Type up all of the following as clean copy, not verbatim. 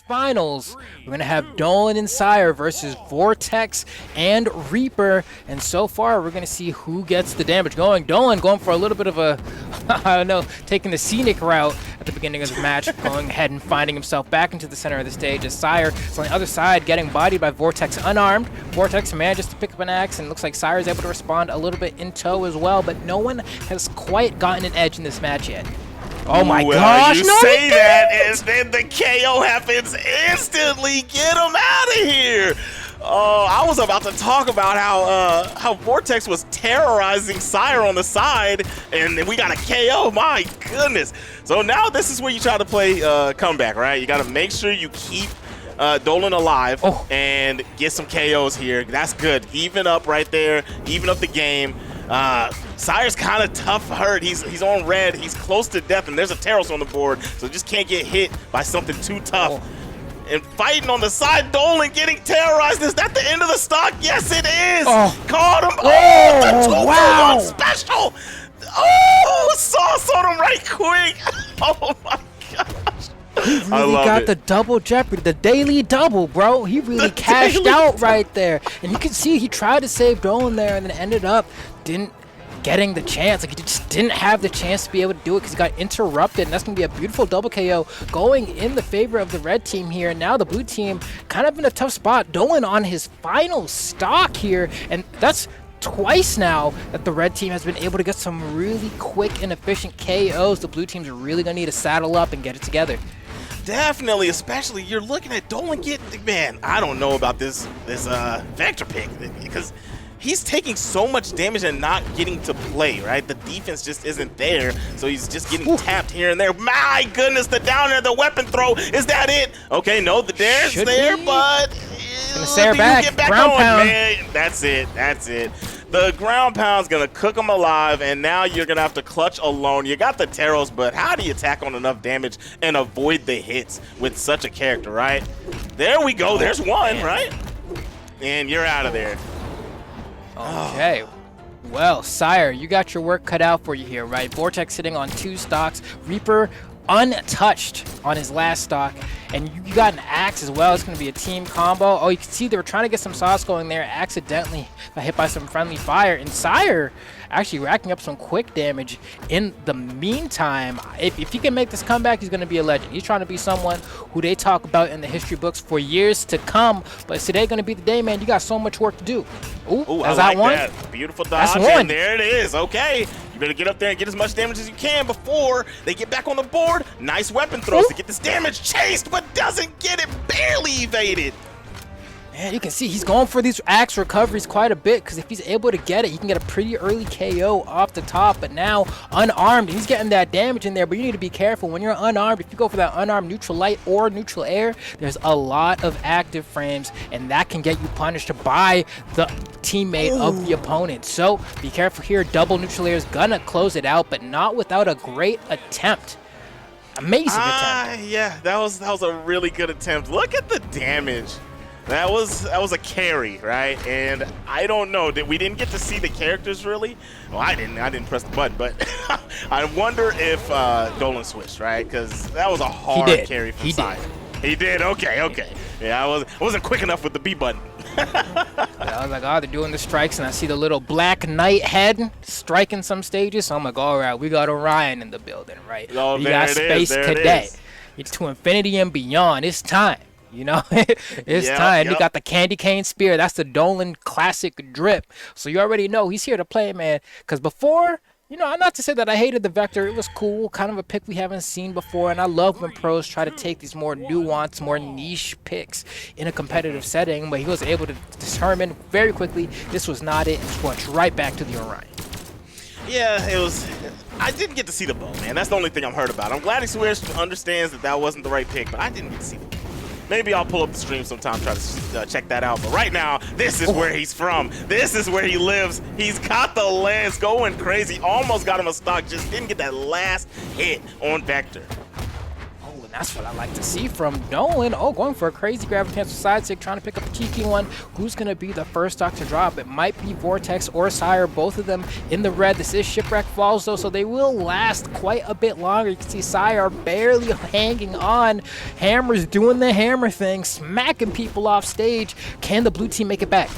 Finals, we're gonna have Dolan Sire versus Vortex and Reaper, and so far we're gonna see who gets the damage going. Dolan going for a little bit of a, I don't know, taking the scenic route at the beginning of the match, going ahead and finding himself back into the center of the stage as Sire is on the other side getting bodied by Vortex unarmed. Vortex manages to pick up an axe, and it looks like Sire is able to respond a little bit in tow as well, but no one has quite gotten an edge in this match yet. Oh my gosh, you no, say that, and then the KO happens instantly. Get him out of here. Oh, I was about to talk about how Vortex was terrorizing Sire on the side, and then we got a KO. My goodness. So now this is where you try to play comeback, right? You got to make sure you keep Dolan alive and get some KOs here. That's good. Even up right there. Even up the game. Sire's kind of tough hurt. He's on red. He's close to death, and there's a Terros on the board, so just can't get hit by something too tough. And fighting on the side, Dolan getting terrorized. Is that the end of the stock? Yes, it is. Caught him. The 2-for-1 special. Oh, sauce on him right quick. Oh my gosh. He really got the double jeopardy, the daily double, bro. He really cashed out right there. And you can see he tried to save Dolan there and then ended up getting the chance. Like, he just didn't have the chance to be able to do it because he got interrupted, and that's going to be a beautiful double KO going in the favor of the red team here. And now the blue team kind of in a tough spot. Dolan on his final stock here, and that's twice now that the red team has been able to get some really quick and efficient KOs. The blue teams are really going to need to saddle up and get it together. Definitely, especially you're looking at Dolan man, I don't know about this Vector pick because he's taking so much damage and not getting to play, right? The defense just isn't there, so he's just getting tapped here and there. My goodness, the down air, the weapon throw, is that it? Okay, no, the dare's there, but gonna Sire back. Get back ground on, pound. man. That's it. The ground pound's gonna cook him alive, and now you're gonna have to clutch alone. You got the Terros, but how do you tack on enough damage and avoid the hits with such a character, right? There we go. There's one, right? And you're out of there. Okay. Well, Sire, you got your work cut out for you here, right? Vortex sitting on 2 stocks. Reaper untouched on his last stock. And you got an axe as well. It's going to be a team combo. Oh, you can see they were trying to get some sauce going there. Accidentally got hit by some friendly fire. And Sire actually racking up some quick damage in the meantime. If he can make this comeback, he's going to be a legend. He's trying to be someone who they talk about in the history books for years to come. But is today going to be the day, man? You got so much work to do. Ooh, I like that. Beautiful dodge. That's one. And there it is. Okay. You better get up there and get as much damage as you can before they get back on the board. Nice weapon throws to get this damage. Chased, but doesn't get it. Barely evaded. Man, you can see he's going for these axe recoveries quite a bit because if he's able to get it, he can get a pretty early KO off the top. But now, unarmed, he's getting that damage in there. But you need to be careful. When you're unarmed, if you go for that unarmed neutral light or neutral air, there's a lot of active frames, and that can get you punished by the teammate of the opponent. So be careful here. Double neutral air is going to close it out, but not without a great attempt. Amazing attempt. Yeah, that was a really good attempt. Look at the damage. That was a carry, right? And I don't know, we didn't get to see the characters really. Well, I didn't press the button, but I wonder if Dolan switched, right? Because that was a hard carry from Sire. He did. Okay. Yeah, I wasn't quick enough with the B button. I was like, oh, they're doing the strikes, and I see the little Black Knight head striking some stages. So I'm like, all right, we got Orion in the building, right? Oh, we got Space Cadet. It's to infinity and beyond. It's time. You know, it's time. You got the candy cane spear. That's the Dolan classic drip. So you already know he's here to play, man. Because before, you know, not to say that I hated the Vector. It was cool, kind of a pick we haven't seen before. And I love when pros try to take these more nuanced, more niche picks in a competitive setting. But he was able to determine very quickly this was not it. And switch right back to the Orion. Yeah, it was. I didn't get to see the bow, man. That's the only thing I'm hurt about. I'm glad he understands that wasn't the right pick, but I didn't get to see the bow. Maybe I'll pull up the stream sometime, try to check that out. But right now, this is where he's from. This is where he lives. He's got the lens going crazy. Almost got him a stock. Just didn't get that last hit on Vector. Oh, And that's what I like to see from Dolan. Oh, going for a crazy gravitational side stick, trying to pick up a cheeky one. Who's going to be the first stock to drop? It might be Vortex or Sire, both of them in the red. This is Shipwreck Falls, though, so they will last quite a bit longer. You can see Sire barely hanging on. Hammer's doing the hammer thing, smacking people off stage. Can the blue team make it back?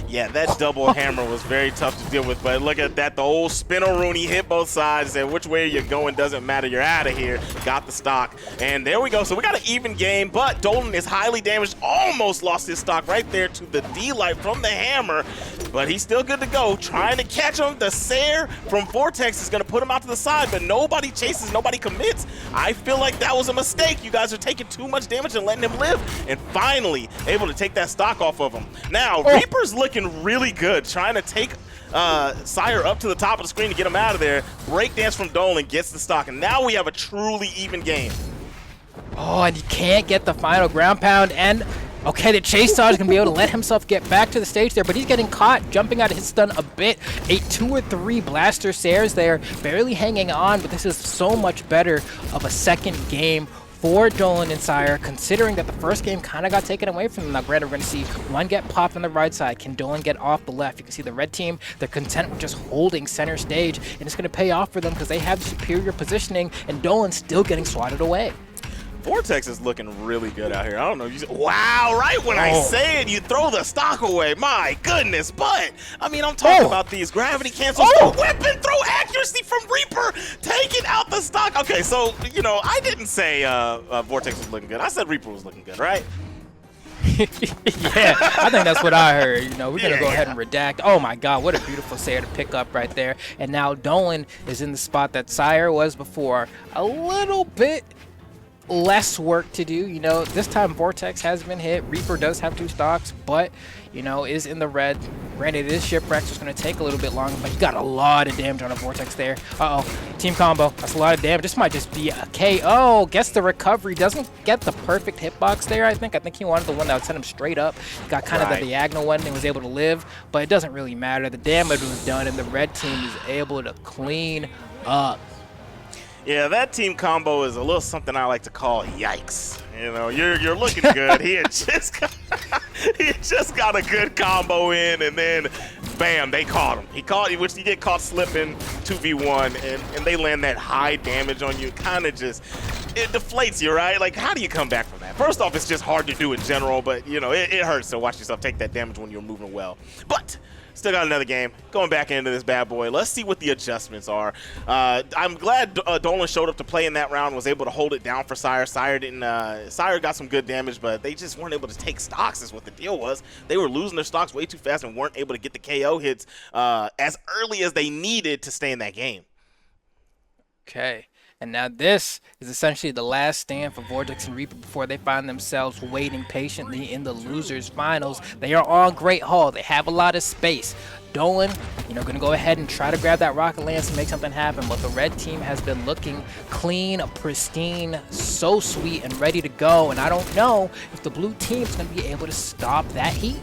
Yeah, that double hammer was very tough to deal with, but look at that, the old spin-a-rooney hit both sides, and which way you're going doesn't matter, you're out of here. Got the stock, and there we go. So we got an even game, but Dolan is highly damaged, almost lost his stock right there to the D-Light from the hammer, but he's still good to go. Trying to catch him, the Sire from Vortex is gonna put him out to the side, but nobody chases, nobody commits. I feel like that was a mistake. You guys are taking too much damage and letting him live, and finally able to take that stock off of him. Now, Reaper's looking really good, trying to take Sire up to the top of the screen to get him out of there. Breakdance from Dolan gets the stock, and now we have a truly even game. Oh, and he can't get the final ground pound, and okay, the chase dodge is going to be able to let himself get back to the stage there, but he's getting caught, jumping out of his stun a bit. A 2 or 3 blaster Sares there, barely hanging on, but this is so much better of a second game for Dolan and Sire, considering that the first game kind of got taken away from them. Now, granted, we're going to see one get popped on the right side. Can Dolan get off the left? You can see the red team, they're content with just holding center stage, and it's going to pay off for them because they have superior positioning, and Dolan's still getting swatted away. Vortex is looking really good out here. I don't know. Wow, right when I say it, you throw the stock away. My goodness, but, I mean, I'm talking about these gravity cancels. The weapon throw accuracy from Reaper, taking out the stock. Okay, so, you know, I didn't say Vortex was looking good. I said Reaper was looking good, right? Yeah, I think that's what I heard. You know, we're going to go ahead and redact. Oh, my God, what a beautiful Sire to pick up right there. And now Dolan is in the spot that Sire was before. A little bit less work to do, you know. This time Vortex has been hit. Reaper does have 2 stocks, but, you know, is in the red. Granted, it is Shipwreck, so it's going to take a little bit longer, but you got a lot of damage on a Vortex there. Team combo. That's a lot of damage. This might just be a KO. Gets the recovery. Doesn't get the perfect hitbox there, I think. I think he wanted the one that would send him straight up. Got kind of the diagonal one and was able to live, but it doesn't really matter. The damage was done, and the red team is able to clean up. Yeah, that team combo is a little something I like to call yikes. You know, you're looking good. He had just got a good combo in, and then bam, they caught him. Which you get caught slipping 2v1, and they land that high damage on you. Kind of just, it deflates you, right? Like, how do you come back from that? First off, it's just hard to do in general, but you know, it hurts to watch yourself take that damage when you're moving well. But still got another game. Going back into this bad boy. Let's see what the adjustments are. I'm glad Dolan showed up to play in that round, was able to hold it down for Sire. Sire got some good damage, but they just weren't able to take stocks is what the deal was. They were losing their stocks way too fast and weren't able to get the KO hits as early as they needed to stay in that game. Okay. And now this is essentially the last stand for Vortex and Reaper before they find themselves waiting patiently in the losers finals. They are on Great Hall. They have a lot of space. Dolan, you know, going to go ahead and try to grab that rocket lance and make something happen, but the red team has been looking clean, pristine, so sweet and ready to go, and I don't know if the blue team is going to be able to stop that heat.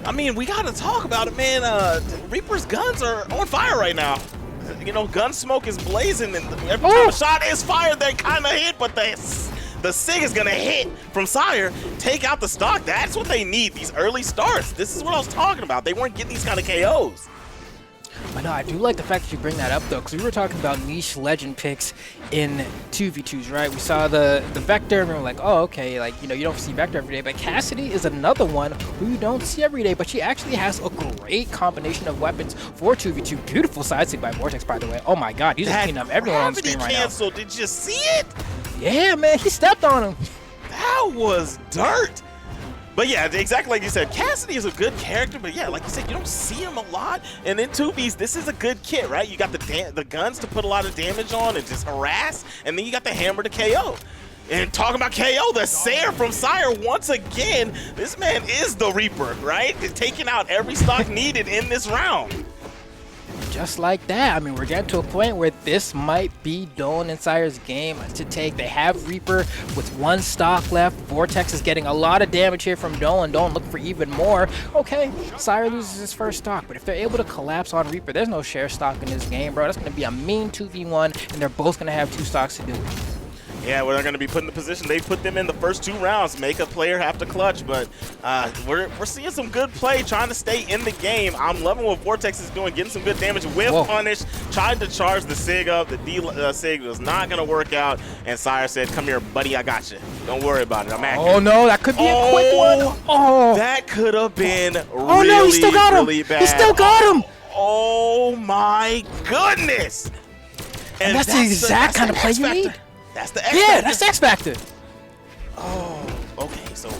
I mean, we got to talk about it, man. Reaper's guns are on fire right now. You know, gun smoke is blazing, and every time a shot is fired, they kind of hit, but the SIG is going to hit from Sire, take out the stock. That's what they need, these early starts. This is what I was talking about. They weren't getting these kind of KOs. But no, I do like the fact that you bring that up, though, because we were talking about niche legend picks in 2v2s, right? We saw the Vector, and we were like, oh, okay, like, you know, you don't see Vector every day, but Cassidy is another one who you don't see every day, but she actually has a great combination of weapons for 2v2. Beautiful side stick by Vortex, by the way. Oh my God, he's just cleaning up everyone on the screen right now. Did you see it? Yeah, man, he stepped on him. That was dirt. But yeah, exactly like you said, Cassidy is a good character, but yeah, like you said, you don't see him a lot. And in 2Vs, this is a good kit, right? You got the guns to put a lot of damage on and just harass, and then you got the hammer to KO. And talking about KO, the Sire from Sire, once again, this man is the Reaper, right? Taking out every stock needed in this round. Just like that. I mean, we're getting to a point where this might be Dolan and Sire's game to take. They have Reaper with 1 stock left. Vortex is getting a lot of damage here from Dolan. Dolan looking for even more. Okay, Sire loses his first stock, but if they're able to collapse on Reaper, there's no share stock in this game, bro. That's going to be a mean 2v1, and they're both going to have 2 stocks to do it. Yeah, well, they're going to be put in the position they put them in the first 2 rounds. Make a player have to clutch, but we're seeing some good play, trying to stay in the game. I'm loving what Vortex is doing, getting some good damage with punish. Tried to charge the Sig up. The Sig was not going to work out, and Sire said, "Come here, buddy, I got you. Don't worry about it. I'm accurate." Oh no, that could be a quick one. Oh, that could have been really, no, he still got him. Really bad. He still got him. Oh my goodness! And that's the exact kind of play you need. That's the X factor. Yeah, that's the X factor. Oh, okay. So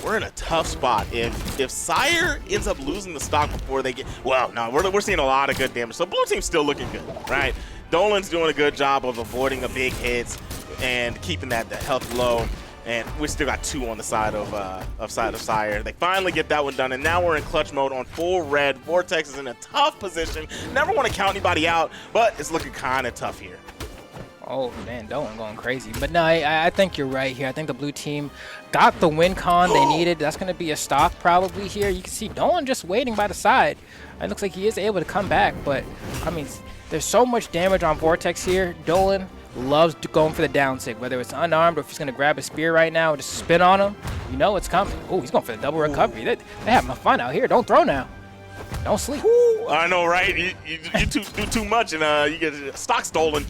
we're in a tough spot. If Sire ends up losing the stock before they get, well, no, we're seeing a lot of good damage. So blue team's still looking good, right? Dolan's doing a good job of avoiding the big hits and keeping the health low. And we still got 2 on the side of Sire. They finally get that one done, and now we're in clutch mode on full red. Vortex is in a tough position. Never want to count anybody out, but it's looking kind of tough here. Oh man, Dolan going crazy. But no, I think you're right here. I think the blue team got the win con they needed. That's going to be a stock probably here. You can see Dolan just waiting by the side. It looks like he is able to come back, but I mean, there's so much damage on Vortex here. Dolan loves going for the down sig, whether it's unarmed or if he's going to grab a spear right now and just spin on him. You know it's coming. Oh, he's going for the double recovery. They having fun out here. Don't throw now. Don't sleep. Ooh, I know, right? You do too much and you get stock stolen.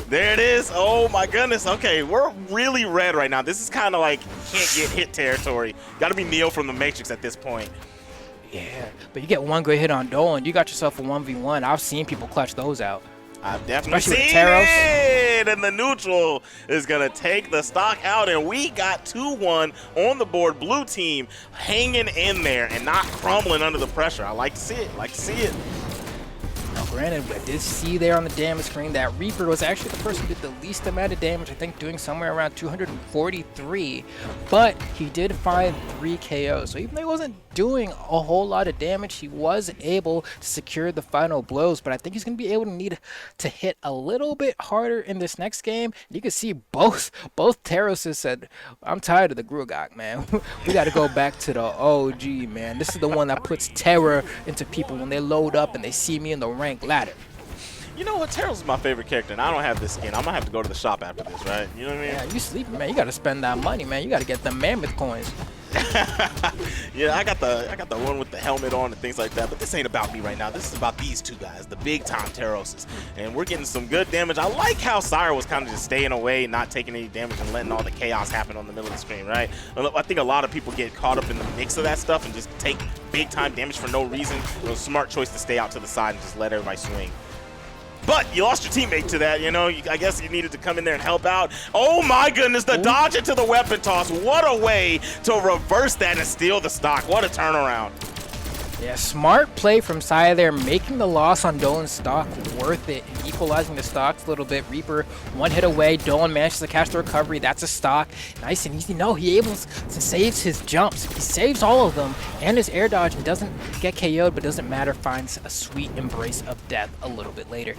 There it is. Oh my goodness. Okay, we're really red right now. This is kind of like can't get hit territory. Got to be Neo from the Matrix at this point. Yeah, but you get one good hit on Dolan, you got yourself a 1v1. I've seen people clutch those out. I've definitely seen it, and the neutral is going to take the stock out, and we got 2-1 on the board. Blue team hanging in there and not crumbling under the pressure. I like to see it. Now, granted, I did see there on the damage screen that Reaper was actually the person who did the least amount of damage, I think doing somewhere around 243, but he did find 3 KOs. So even though he wasn't doing a whole lot of damage, he was able to secure the final blows, but I think he's going to be able to need to hit a little bit harder in this next game. You can see both Terroses said, "I'm tired of the Grugak, man. We got to go back to the OG, man. This is the one that puts terror into people when they load up and they see me in the rank ladder." You know what? Terrell's my favorite character, and I don't have this skin. I'm going to have to go to the shop after this, right? You know what I mean? Yeah, you sleeping, man. You got to spend that money, man. You got to get the mammoth coins. Yeah, I got the one with the helmet on and things like that, but this ain't about me right now. This is about these 2 guys, the big time Terroses, and we're getting some good damage. I like how Sire was kind of just staying away, not taking any damage and letting all the chaos happen on the middle of the screen, right? I think a lot of people get caught up in the mix of that stuff and just take big time damage for no reason. It was a smart choice to stay out to the side and just let everybody swing. But you lost your teammate to that, you know. I guess you needed to come in there and help out. Oh my goodness, the dodge into the weapon toss. What a way to reverse that and steal the stock. What a turnaround. Yeah, smart play from Sire there, making the loss on Dolan's stock worth it, and equalizing the stocks a little bit. Reaper, 1 hit away. Dolan manages to catch the recovery. That's a stock. Nice and easy. No, he able to save his jumps. He saves all of them and his air dodge and doesn't get KO'd, but doesn't matter. Finds a sweet embrace of death a little bit later.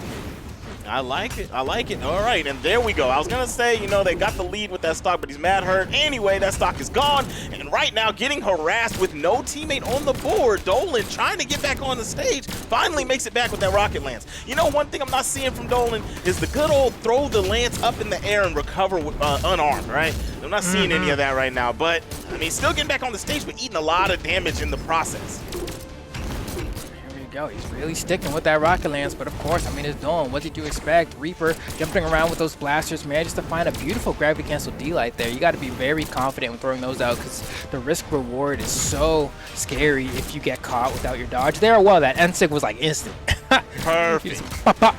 I like it. All right, and there we go. I was going to say, you know, they got the lead with that stock, but he's mad hurt. Anyway, that stock is gone, and right now getting harassed with no teammate on the board. Dolan trying to get back on the stage, finally makes it back with that rocket lance. You know, one thing I'm not seeing from Dolan is the good old throw the lance up in the air and recover with, unarmed, right? I'm not seeing any of that right now, but, I mean, still getting back on the stage, but eating a lot of damage in the process. Go. He's really sticking with that rocket lance, but of course, I mean, it's Dolan. What did you expect? Reaper jumping around with those blasters, manages to find a beautiful gravity cancel D-light there. You got to be very confident when throwing those out because the risk reward is so scary if you get caught without your dodge there. Well, that N-Sig was like instant. Perfect. Pop, pop.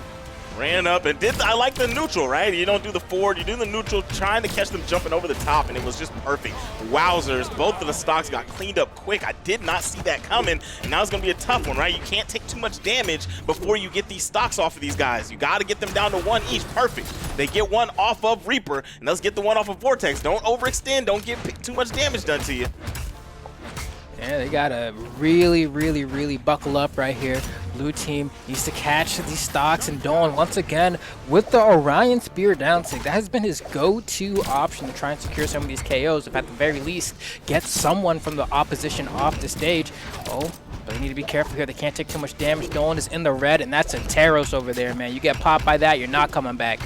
Ran up and I like the neutral, right? You don't do the forward, you do the neutral, trying to catch them jumping over the top, and it was just perfect. Wowzers, both of the stocks got cleaned up quick. I did not see that coming, and now it's going to be a tough one, right? You can't take too much damage before you get these stocks off of these guys. You got to get them down to 1 each. Perfect. They get 1 off of Reaper, and let's get the 1 off of Vortex. Don't overextend. Don't get too much damage done to you. Yeah, they gotta really buckle up right here. Blue team needs to catch these stocks, and Dolan once again with the Orion Spear down sig. That has been his go-to option to try and secure some of these KOs, if at the very least get someone from the opposition off the stage. Oh, but they need to be careful here. They can't take too much damage. Dolan is in the red, and that's a Terros over there, man. You get popped by that, you're not coming back.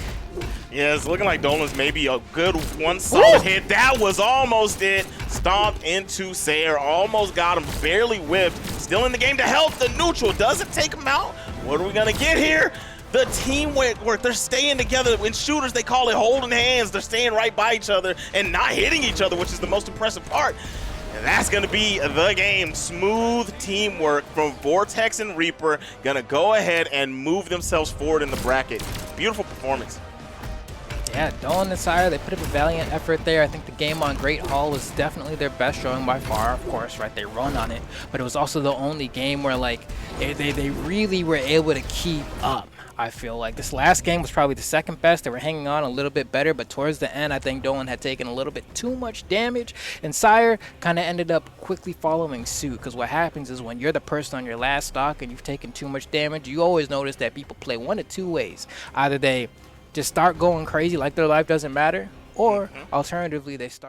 Yeah, it's looking like Dolan's maybe a good one solid hit. That was almost it. Stomped into Sire, almost got him, barely whiffed. Still in the game to help. The neutral doesn't take him out. What are we gonna get here? The teamwork, they're staying together. In shooters, they call it holding hands. They're staying right by each other and not hitting each other, which is the most impressive part. And that's gonna be the game. Smooth teamwork from Vortex and Reaper. Gonna go ahead and move themselves forward in the bracket. Beautiful performance. Yeah, Dolan Sire, they put up a valiant effort there. I think the game on Great Hall was definitely their best showing by far, of course, right? They run on it, but it was also the only game where, like, they really were able to keep up. I feel like this last game was probably the second best. They were hanging on a little bit better, but towards the end, I think Dolan had taken a little bit too much damage, and Sire kind of ended up quickly following suit, because what happens is when you're the person on your last stock and you've taken too much damage, you always notice that people play one of two ways. Either they just start going crazy like their life doesn't matter, or alternatively, they start